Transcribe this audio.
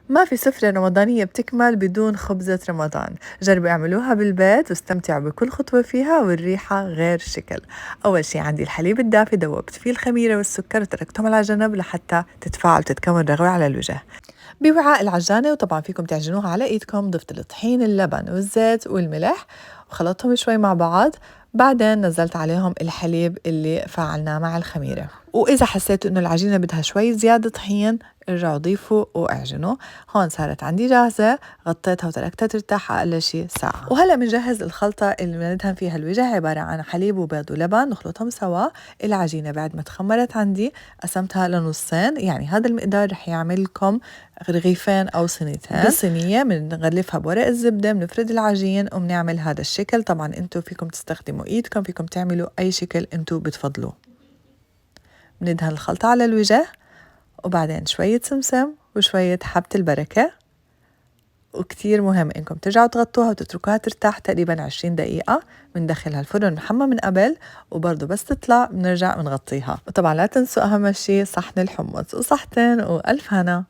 ما في سفرة رمضانية بتكمل بدون خبزة رمضان. جربوا اعملوها بالبيت واستمتعوا بكل خطوة فيها، والريحة غير شكل. أول شي عندي الحليب الدافي، دوبت فيه الخميرة والسكر وتركتهم على جنب لحتى تتفاعل وتتكون رغوة على الوجه بوعاء العجانة. وطبعا فيكم تعجنوها على ايدكم. ضفت الطحين، اللبن والزيت والملح وخلطتهم شوي مع بعض. بعدين نزلت عليهم الحليب اللي فعلناه مع الخميرة. وإذا حسيتوا إنه العجينة بدها شوي زيادة طحين، ارجعوا ضيفوا واعجنوا. هون صارت عندي جاهزة، غطيتها وتركتها ترتاح أقل شي ساعة. وهلأ بنجهز الخلطة اللي بندهن فيها الوجه، عبارة عن حليب وبيض ولبن نخلطهم سوا. العجينة بعد ما تخمرت عندي قسمتها لنصين، يعني هذا المقدار رح يعمل لكم رغيفين أو صينيتين. بالصينية بنغلفها بورق الزبدة، بنفرد العجين وبنعمل هذا الشكل. طبعا انتو فيكم تستخدموا ايدكم، فيكم تعملوا أي شكل انتو بتفضلوه. بندهن الخلطة على الوجه، وبعدين شوية سمسم وشوية حبة البركة. وكتير مهم إنكم ترجعوا تغطوها وتتركوها ترتاح تقريبا 20 دقيقة. بندخلها الفرن محمى من قبل، وبرضو بس تطلع بنرجع بنغطيها. وطبعا لا تنسوا أهم شي صحن الحمص، وصحتين وألف هنا.